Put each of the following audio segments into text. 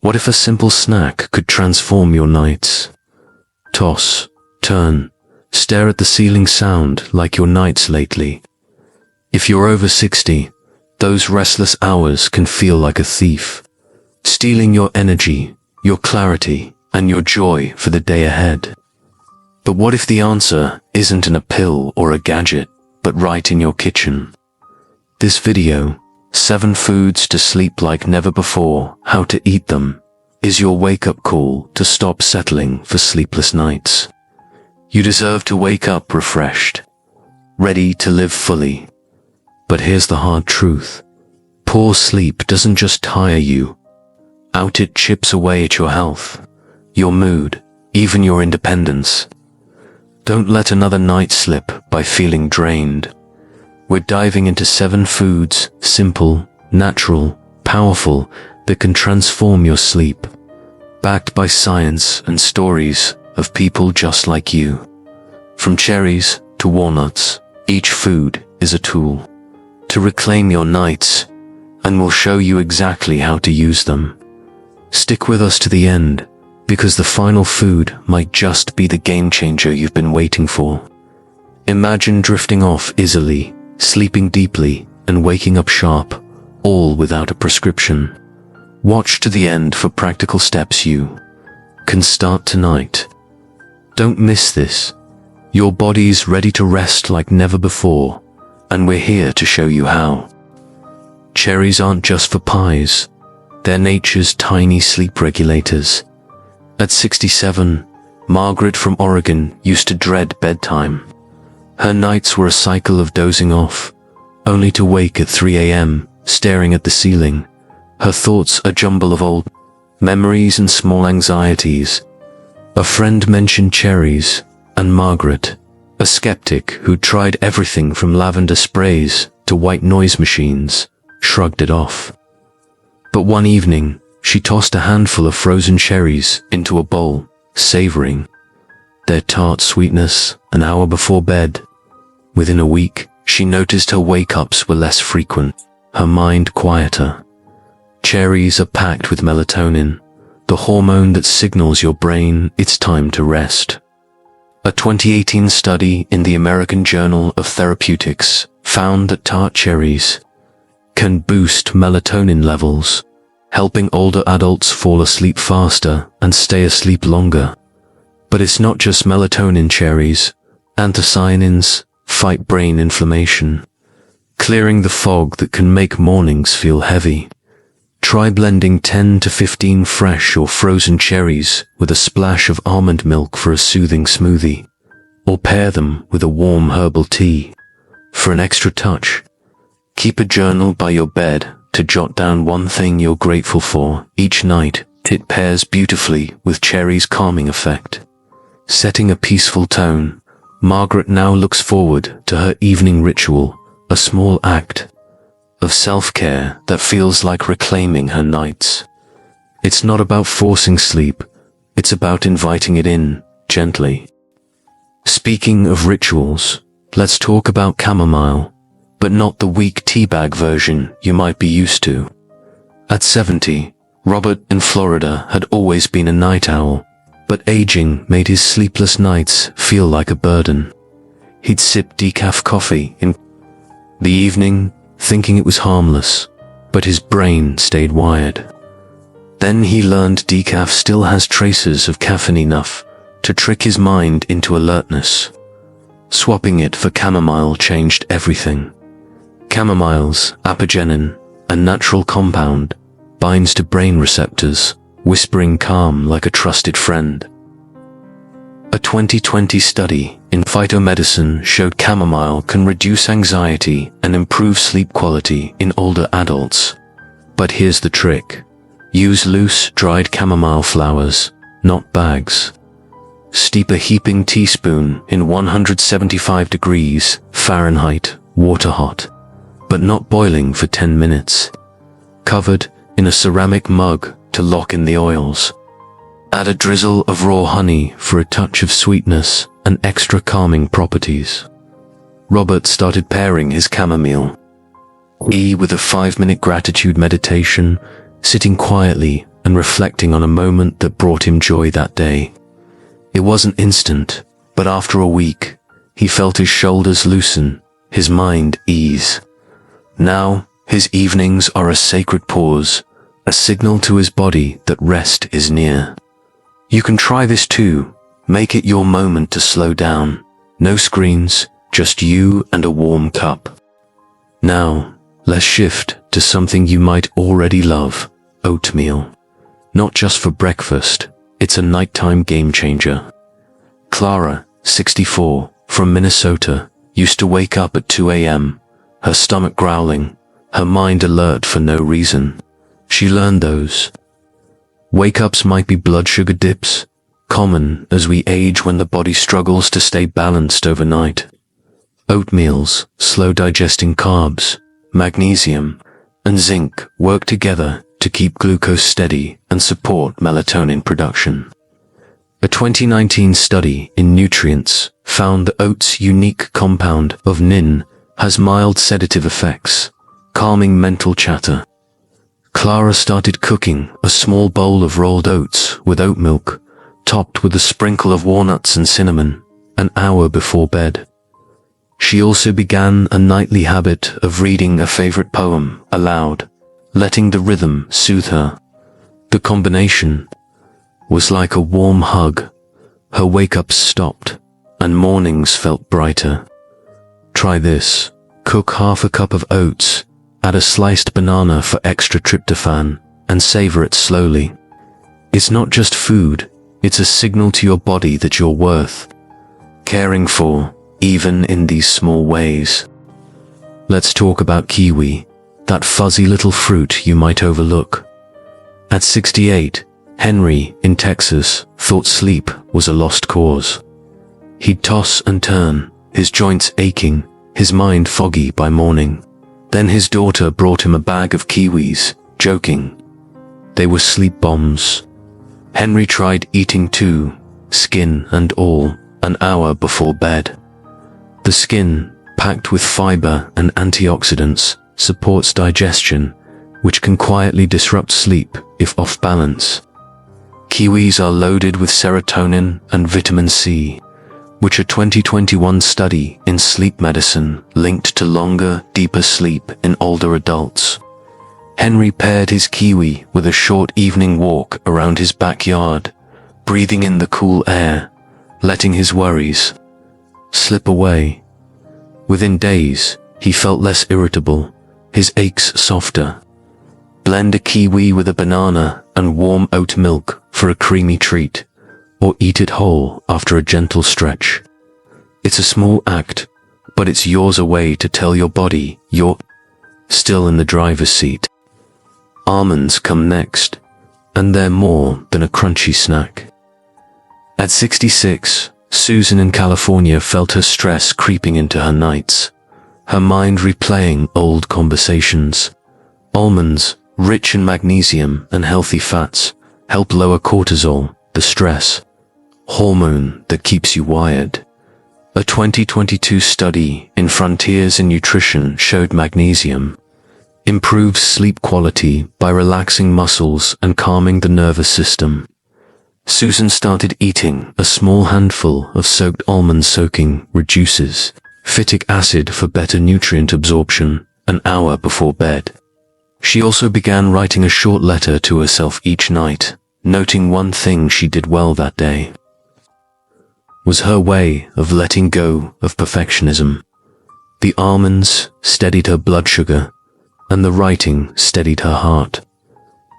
What if a simple snack could transform your nights? Toss, turn, stare at the ceiling, sound like your nights lately. If you're over 60, those restless hours can feel like a thief, stealing your energy, your clarity, and your joy for the day ahead. But what if the answer isn't in a pill or a gadget, but right in your kitchen? This video, 7 foods to sleep like never before, how to eat them, is your wake-up call to stop settling for sleepless nights. You deserve to wake up refreshed, ready to live fully. But here's the hard truth. Poor sleep doesn't just tire you out, it chips away at your health, your mood, even your independence. Don't let another night slip by feeling drained. We're diving into 7 foods, simple, natural, powerful, that can transform your sleep, backed by science and stories of people just like you. From cherries to walnuts, each food is a tool to reclaim your nights, and we'll show you exactly how to use them. Stick with us to the end, because the final food might just be the game changer you've been waiting for. Imagine drifting off easily, sleeping deeply, and waking up sharp, all without a prescription. Watch to the end for practical steps you can start tonight. Don't miss this. Your body's ready to rest like never before, and we're here to show you how. Cherries aren't just for pies. They're nature's tiny sleep regulators. At 67, Margaret from Oregon used to dread bedtime. Her nights were a cycle of dozing off, only to wake at 3 a.m., staring at the ceiling. Her thoughts a jumble of old memories and small anxieties. A friend mentioned cherries, and Margaret, a skeptic who'd tried everything from lavender sprays to white noise machines, shrugged it off. But one evening, she tossed a handful of frozen cherries into a bowl, savoring their tart sweetness an hour before bed. Within a week, she noticed her wake-ups were less frequent, her mind quieter. Cherries are packed with melatonin, the hormone that signals your brain it's time to rest. A 2018 study in the American Journal of Therapeutics found that tart cherries can boost melatonin levels, helping older adults fall asleep faster and stay asleep longer. But it's not just melatonin. Cherries, anthocyanins, fight brain inflammation, clearing the fog that can make mornings feel heavy. Try blending 10 to 15 fresh or frozen cherries with a splash of almond milk for a soothing smoothie, or pair them with a warm herbal tea for an extra touch. Keep a journal by your bed to jot down one thing you're grateful for each night. It pairs beautifully with cherries' calming effect. Setting a peaceful tone, Margaret now looks forward to her evening ritual, a small act of self-care that feels like reclaiming her nights. It's not about forcing sleep, it's about inviting it in, gently. Speaking of rituals, let's talk about chamomile, but not the weak teabag version you might be used to. At 70, Robert in Florida had always been a night owl, but aging made his sleepless nights feel like a burden. He'd sip decaf coffee in the evening, thinking it was harmless, but his brain stayed wired. Then he learned decaf still has traces of caffeine enough to trick his mind into alertness. Swapping it for chamomile changed everything. Chamomile's apigenin, a natural compound, binds to brain receptors, whispering calm like a trusted friend. A 2020 study in phytomedicine showed chamomile can reduce anxiety and improve sleep quality in older adults. But here's the trick. Use loose, dried chamomile flowers, not bags. Steep a heaping teaspoon in 175 degrees Fahrenheit, water hot, but not boiling, for 10 minutes. Covered in a ceramic mug to lock in the oils. Add a drizzle of raw honey for a touch of sweetness and extra calming properties. Robert started pairing his chamomile with a 5-minute gratitude meditation, sitting quietly and reflecting on a moment that brought him joy that day. It wasn't instant, but after a week, he felt his shoulders loosen, his mind ease. Now, his evenings are a sacred pause, a signal to his body that rest is near. You can try this too. Make it your moment to slow down. No screens, just you and a warm cup. Now, let's shift to something you might already love, oatmeal. Not just for breakfast, it's a nighttime game changer. Clara, 64, from Minnesota, used to wake up at 2 a.m., her stomach growling, her mind alert for no reason. She learned those wake-ups might be blood sugar dips, common as we age when the body struggles to stay balanced overnight. Oatmeal's slow-digesting carbs, magnesium, and zinc work together to keep glucose steady and support melatonin production. A 2019 study in Nutrients found that oats' unique compound of nin has mild sedative effects, calming mental chatter. Clara started cooking a small bowl of rolled oats with oat milk, topped with a sprinkle of walnuts and cinnamon, an hour before bed. She also began a nightly habit of reading a favorite poem aloud, letting the rhythm soothe her. The combination was like a warm hug. Her wake-ups stopped, and mornings felt brighter. Try this. Cook half a cup of oats, add a sliced banana for extra tryptophan, and savor it slowly. It's not just food, it's a signal to your body that you're worth caring for, even in these small ways. Let's talk about kiwi, that fuzzy little fruit you might overlook. At 68, Henry, in Texas, thought sleep was a lost cause. He'd toss and turn, his joints aching, his mind foggy by morning. Then his daughter brought him a bag of kiwis, joking. They were sleep bombs. Henry tried eating two, skin and all, an hour before bed. The skin, packed with fiber and antioxidants, supports digestion, which can quietly disrupt sleep if off balance. Kiwis are loaded with serotonin and vitamin C, which a 2021 study in sleep medicine linked to longer, deeper sleep in older adults. Henry paired his kiwi with a short evening walk around his backyard, breathing in the cool air, letting his worries slip away. Within days, he felt less irritable, his aches softer. Blend a kiwi with a banana and warm oat milk for a creamy treat, or eat it whole after a gentle stretch. It's a small act, but it's yours away to tell your body you're still in the driver's seat. Almonds come next, and they're more than a crunchy snack. At 66, Susan in California felt her stress creeping into her nights, her mind replaying old conversations. Almonds, rich in magnesium and healthy fats, help lower cortisol, the stress hormone that keeps you wired. A 2022 study in Frontiers in Nutrition showed magnesium improves sleep quality by relaxing muscles and calming the nervous system. Susan started eating a small handful of soaked almond soaking reduces phytic acid for better nutrient absorption an hour before bed. She also began writing a short letter to herself each night, noting one thing she did well that day. Was her way of letting go of perfectionism. The almonds steadied her blood sugar, and the writing steadied her heart.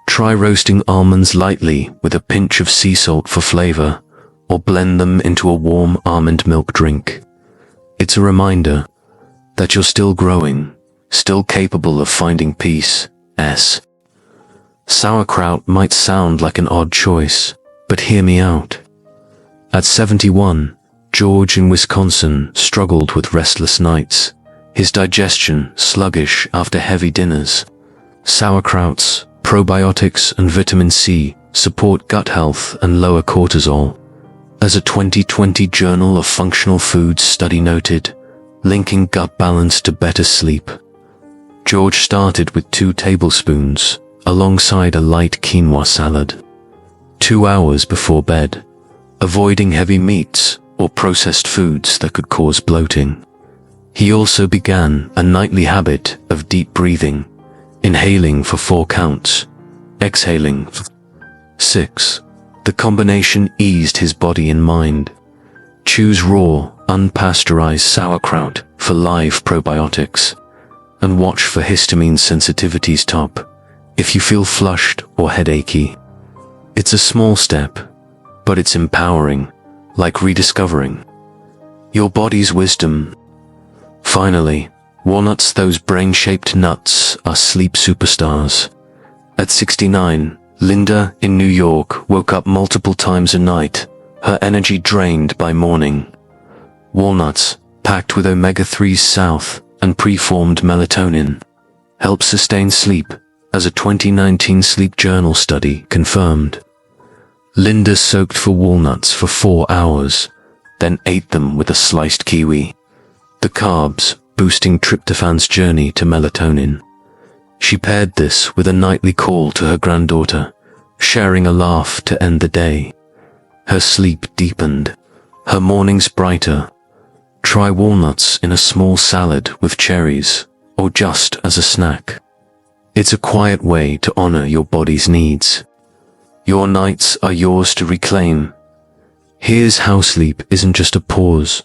Try roasting almonds lightly with a pinch of sea salt for flavor, or blend them into a warm almond milk drink. It's a reminder that you're still growing, still capable of finding peace. Sauerkraut might sound like an odd choice, but hear me out. At 71, George in Wisconsin struggled with restless nights, his digestion sluggish after heavy dinners. Sauerkrauts, probiotics and vitamin C support gut health and lower cortisol. As a 2020 Journal of Functional Foods study noted, linking gut balance to better sleep. George started with 2 tablespoons, alongside a light quinoa salad. 2 hours before bed, avoiding heavy meats or processed foods that could cause bloating. He also began a nightly habit of deep breathing, inhaling for 4 counts, exhaling for 6. The combination eased his body and mind. Choose raw, unpasteurized sauerkraut for live probiotics, and watch for histamine sensitivities top if you feel flushed or headachy. It's a small step, but it's empowering, like rediscovering your body's wisdom. Finally, walnuts, those brain-shaped nuts, are sleep superstars. At 69, Linda in New York woke up multiple times a night, her energy drained by morning. Walnuts, packed with omega-3s south and preformed melatonin, help sustain sleep, as a 2019 Sleep Journal study confirmed. Linda soaked for walnuts for 4 hours, then ate them with a sliced kiwi, the carbs boosting tryptophan's journey to melatonin. She paired this with a nightly call to her granddaughter, sharing a laugh to end the day. Her sleep deepened, her mornings brighter. Try walnuts in a small salad with cherries, or just as a snack. It's a quiet way to honor your body's needs. Your nights are yours to reclaim. Here's how sleep isn't just a pause,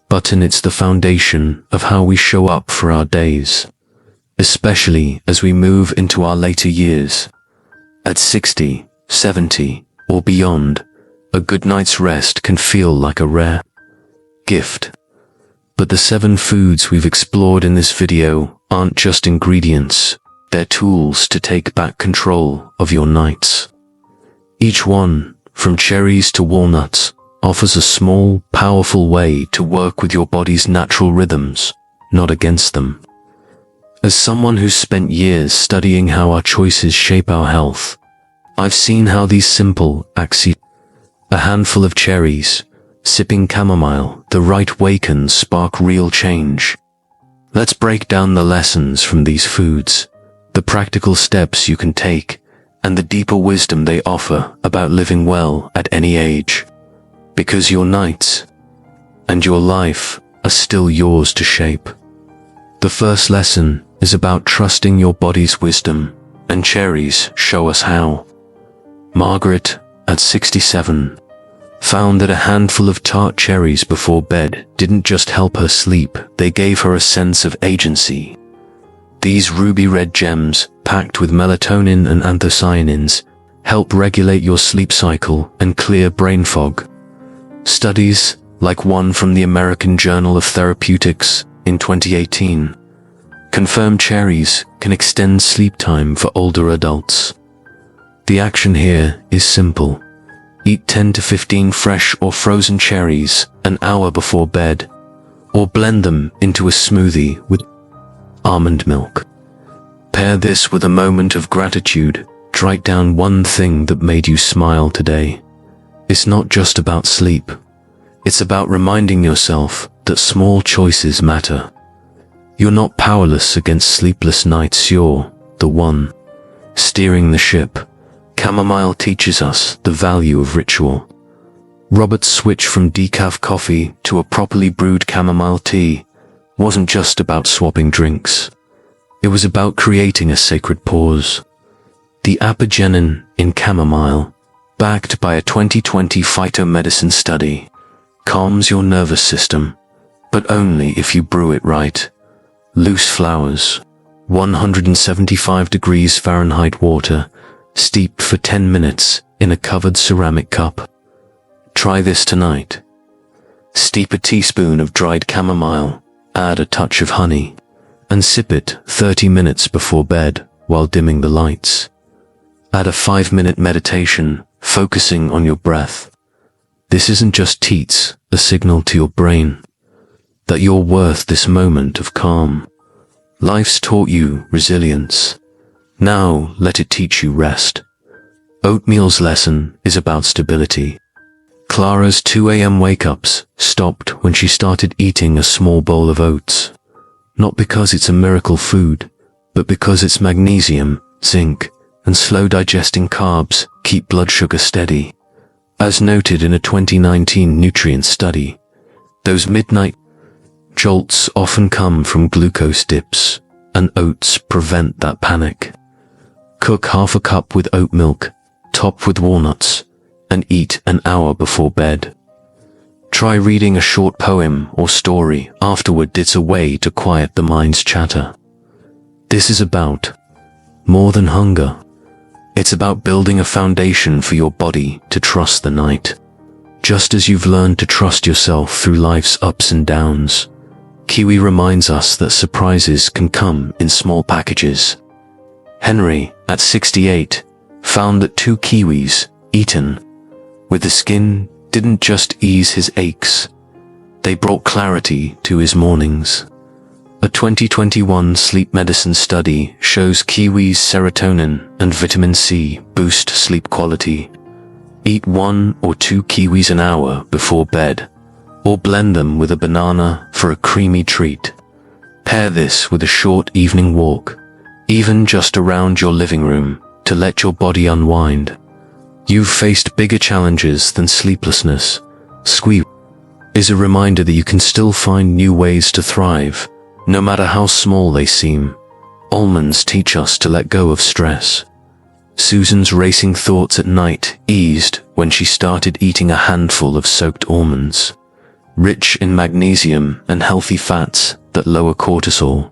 but it's the foundation of how we show up for our days, especially as we move into our later years. At 60, 70, or beyond, a good night's rest can feel like a rare gift. But the 7 foods we've explored in this video aren't just ingredients, they're tools to take back control of your nights. Each one, from cherries to walnuts, offers a small, powerful way to work with your body's natural rhythms, not against them. As someone who's spent years studying how our choices shape our health, I've seen how these simple axioms, a handful of cherries, sipping chamomile, the right way, can spark real change. Let's break down the lessons from these foods, the practical steps you can take, and the deeper wisdom they offer about living well at any age. Because your nights and your life are still yours to shape. The first lesson is about trusting your body's wisdom, and cherries show us how. Margaret, at 67, found that a handful of tart cherries before bed didn't just help her sleep, they gave her a sense of agency. These ruby red gems, packed with melatonin and anthocyanins, help regulate your sleep cycle and clear brain fog. Studies, like one from the American Journal of Therapeutics in 2018, confirm cherries can extend sleep time for older adults. The action here is simple. Eat 10 to 15 fresh or frozen cherries an hour before bed, or blend them into a smoothie with almond milk. Pair this with a moment of gratitude. Write down one thing that made you smile today. It's not just about sleep. It's about reminding yourself that small choices matter. You're not powerless against sleepless nights, you're the one steering the ship. Chamomile teaches us the value of ritual. Robert's switch from decaf coffee to a properly brewed chamomile tea wasn't just about swapping drinks. It was about creating a sacred pause. The apigenin in chamomile, backed by a 2020 phytomedicine study, calms your nervous system, but only if you brew it right. Loose flowers, 175 degrees Fahrenheit water, steeped for 10 minutes in a covered ceramic cup. Try this tonight. Steep a teaspoon of dried chamomile, add a touch of honey, and sip it 30 minutes before bed while dimming the lights. Add a 5-minute meditation, focusing on your breath. This isn't just teats, a signal to your brain that you're worth this moment of calm. Life's taught you resilience. Now let it teach you rest. Oatmeal's lesson is about stability. Clara's 2 a.m. wake-ups stopped when she started eating a small bowl of oats. Not because it's a miracle food, but because its magnesium, zinc, and slow digesting carbs keep blood sugar steady. As noted in a 2019 nutrient study, those midnight jolts often come from glucose dips, and oats prevent that panic. Cook half a cup with oat milk, top with walnuts, and eat an hour before bed. Try reading a short poem or story afterward. It's a way to quiet the mind's chatter. This is about more than hunger. It's about building a foundation for your body to trust the night. Just as you've learned to trust yourself through life's ups and downs, Kiwi reminds us that surprises can come in small packages. Henry, at 68, found that 2 kiwis, eaten with the skin, didn't just ease his aches, they brought clarity to his mornings. A 2021 sleep medicine study shows kiwis' serotonin and vitamin C boost sleep quality. Eat 1 or 2 kiwis an hour before bed, or blend them with a banana for a creamy treat. Pair this with a short evening walk, even just around your living room, to let your body unwind. You've faced bigger challenges than sleeplessness. Squeeze is a reminder that you can still find new ways to thrive, no matter how small they seem. Almonds teach us to let go of stress. Susan's racing thoughts at night eased when she started eating a handful of soaked almonds, rich in magnesium and healthy fats that lower cortisol,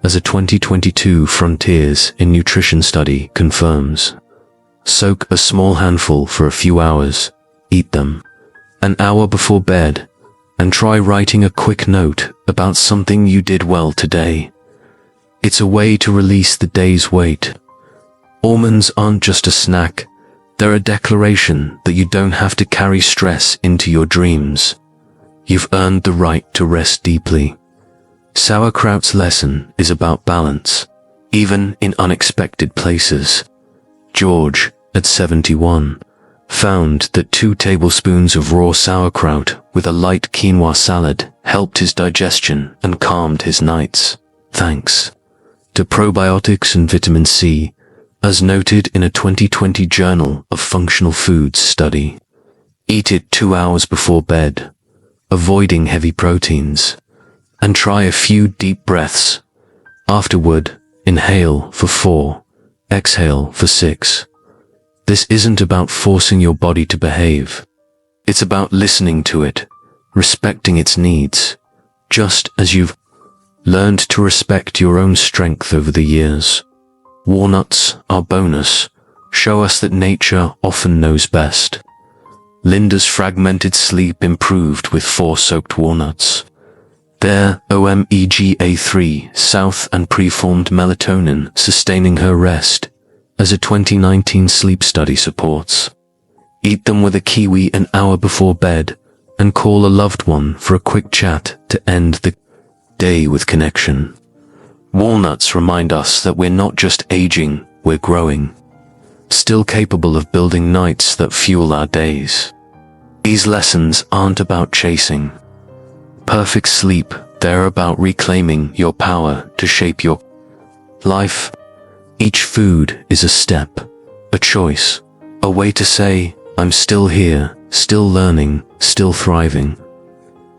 as a 2022 Frontiers in Nutrition study confirms. Soak a small handful for a few hours, eat them an hour before bed, and try writing a quick note about something you did well today. It's a way to release the day's weight. Almonds aren't just a snack, they're a declaration that you don't have to carry stress into your dreams. You've earned the right to rest deeply. Sauerkraut's lesson is about balance, even in unexpected places. George, at 71, found that 2 tablespoons of raw sauerkraut with a light quinoa salad helped his digestion and calmed his nights, thanks to probiotics and vitamin C, as noted in a 2020 Journal of Functional Foods study. Eat it 2 hours before bed, avoiding heavy proteins, and try a few deep breaths. Afterward, inhale for 4, exhale for 6. This isn't about forcing your body to behave. It's about listening to it, respecting its needs, just as you've learned to respect your own strength over the years. Walnuts, our bonus, show us that nature often knows best. Linda's fragmented sleep improved with 4 soaked walnuts. Their omega-3 south and preformed melatonin sustaining her rest, as a 2019 sleep study supports. Eat them with a kiwi an hour before bed, and call a loved one for a quick chat to end the day with connection. Walnuts remind us that we're not just aging, we're growing, still capable of building nights that fuel our days. These lessons aren't about chasing perfect sleep, they're about reclaiming your power to shape your life. Each food is a step, a choice, a way to say, I'm still here, still learning, still thriving.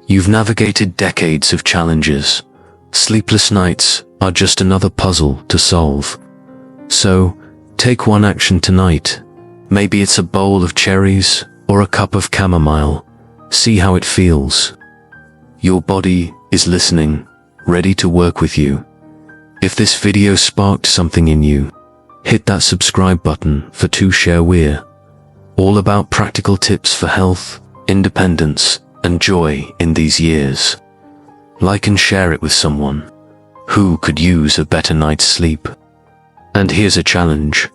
You've navigated decades of challenges. Sleepless nights are just another puzzle to solve. So, take one action tonight. Maybe it's a bowl of cherries or a cup of chamomile. See how it feels. Your body is listening, ready to work with you. If this video sparked something in you, hit that subscribe button for to share. We're all about practical tips for health, independence, and joy in these years. Like and share it with someone who could use a better night's sleep. And here's a challenge.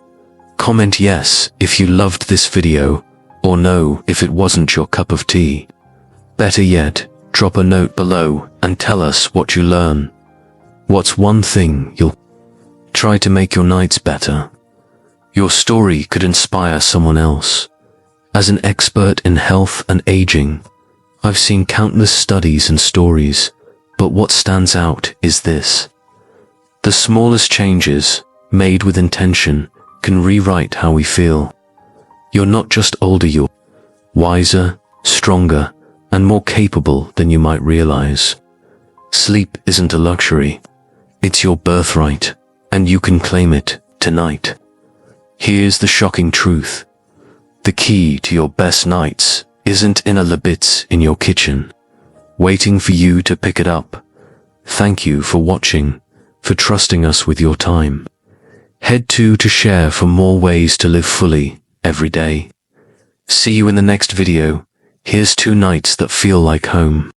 Comment yes if you loved this video, or no if it wasn't your cup of tea. Better yet, drop a note below and tell us what you learn. What's one thing you'll try to make your nights better? Your story could inspire someone else. As an expert in health and aging, I've seen countless studies and stories, but what stands out is this. The smallest changes, made with intention, can rewrite how we feel. You're not just older, you're wiser, stronger, and more capable than you might realize. Sleep isn't a luxury. It's your birthright, and you can claim it tonight. Here's the shocking truth. The key to your best nights isn't in a Labits in your kitchen, waiting for you to pick it up. Thank you for watching, for trusting us with your time. Head to share for more ways to live fully every day. See you in the next video. Here's 2 nights that feel like home.